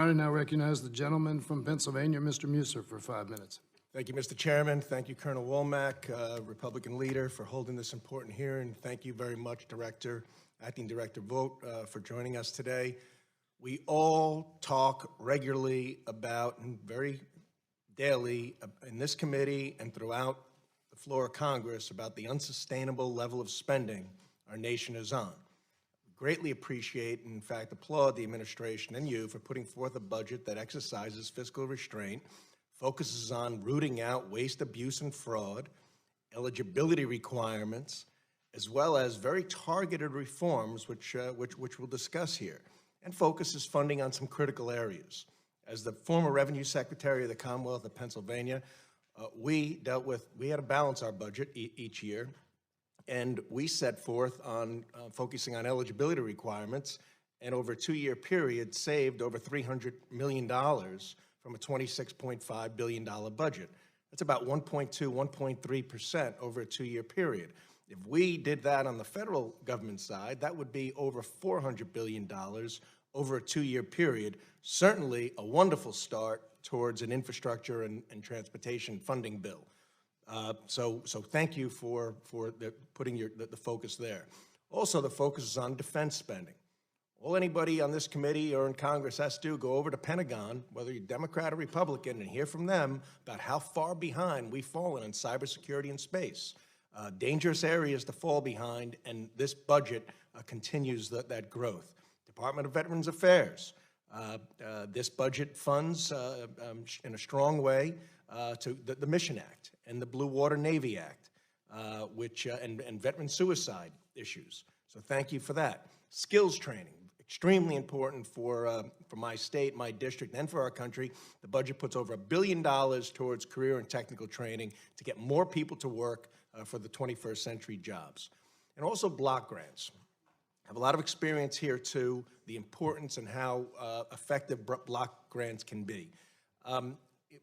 I now recognize the gentleman from Pennsylvania, Mr. Meuser, for 5 minutes. Thank you, Mr. Chairman. Thank you, Colonel Womack, Republican leader, for holding this important hearing. Thank you very much, Acting Director Vought, for joining us today. We all talk regularly about, and very daily, in this committee and throughout the floor of Congress, about the unsustainable level of spending our nation is on. Greatly appreciate and in fact applaud the administration and you for putting forth a budget that exercises fiscal restraint, focuses on rooting out waste, abuse, and fraud, eligibility requirements, as well as very targeted reforms, which we'll discuss here, and focuses funding on some critical areas. As the former Revenue Secretary of the Commonwealth of Pennsylvania, we had to balance our budget each year. And we set forth on focusing on eligibility requirements, and over a 2-year period saved over $300 million from a $26.5 billion budget. That's about 1.3% over a 2-year period. If we did that on the federal government side, that would be over $400 billion over a 2-year period. Certainly a wonderful start towards an infrastructure and transportation funding bill. So thank you for putting the focus there. Also, the focus is on defense spending. All anybody on this committee or in Congress has to do, go over to Pentagon, whether you're Democrat or Republican, and hear from them about how far behind we've fallen in cybersecurity and space. Dangerous areas to fall behind, and this budget continues that growth. Department of Veterans Affairs. This budget funds in a strong way to the Mission Act and the Blue Water Navy Act, and veteran suicide issues. So thank you for that. Skills training, extremely important for my state, my district, and for our country. The budget puts over $1 billion towards career and technical training to get more people to work for the 21st century jobs. And also block grants. I have a lot of experience here too, the importance and how effective block grants can be.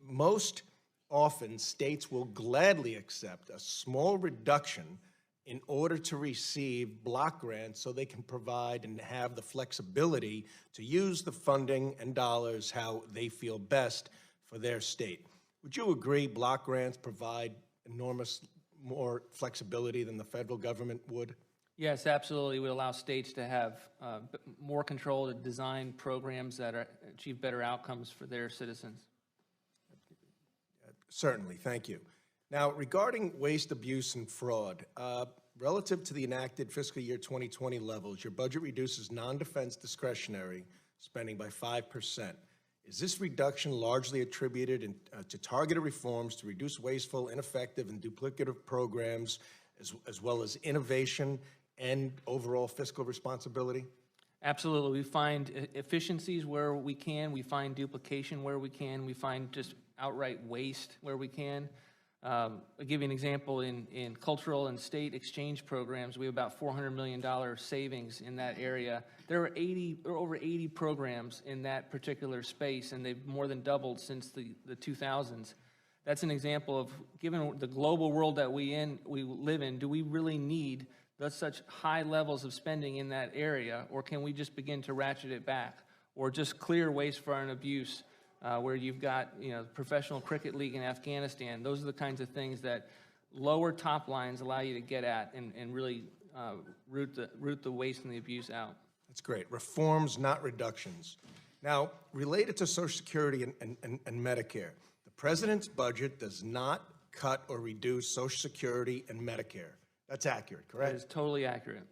Most often, states will gladly accept a small reduction in order to receive block grants so they can provide and have the flexibility to use the funding and dollars how they feel best for their state. Would you agree block grants provide enormous more flexibility than the federal government would? Yes, absolutely. It would allow states to have more control to design programs that achieve better outcomes for their citizens. Certainly, thank you. Now, regarding waste, abuse, and fraud, relative to the enacted fiscal year 2020 levels, your budget reduces non-defense discretionary spending by 5%. Is this reduction largely attributed to targeted reforms to reduce wasteful, ineffective, and duplicative programs, as well as innovation and overall fiscal responsibility? Absolutely. We find efficiencies where we can. We find duplication where we can. We find just outright waste where we can. I'll give you an example. In cultural and state exchange programs, we have about $400 million savings in that area. There are over 80 programs in that particular space, and they've more than doubled since the 2000s. That's an example of, given the global world that we live in, do we really need such high levels of spending in that area, or can we just begin to ratchet it back, or just clear waste, fraud, and abuse, where you've got professional cricket league in Afghanistan? Those are the kinds of things that lower top lines allow you to get at and really root the waste and the abuse out. That's great. Reforms, not reductions. Now, related to Social Security and Medicare, the president's budget does not cut or reduce Social Security and Medicare. That's accurate, correct? That is totally accurate.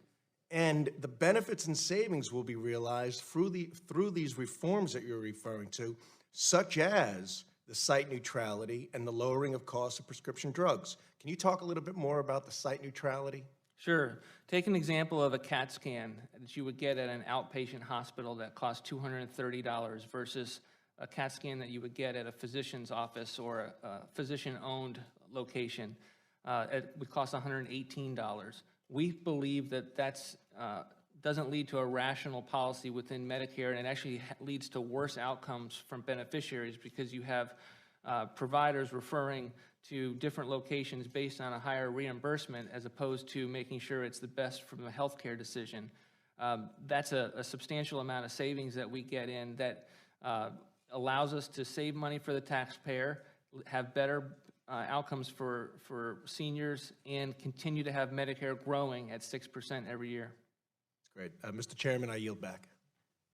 And the benefits and savings will be realized through these reforms that you're referring to, such as the site neutrality and the lowering of costs of prescription drugs. Can you talk a little bit more about the site neutrality? Sure. Take an example of a CAT scan that you would get at an outpatient hospital that costs $230 versus a CAT scan that you would get at a physician's office or a physician-owned location. It would cost $118. We believe that that's doesn't lead to a rational policy within Medicare, and it actually leads to worse outcomes from beneficiaries because you have providers referring to different locations based on a higher reimbursement as opposed to making sure it's the best from a healthcare decision. That's a substantial amount of savings that we get in that allows us to save money for the taxpayer, have better outcomes for seniors, and continue to have Medicare growing at 6% every year. Great. Mr. Chairman, I yield back.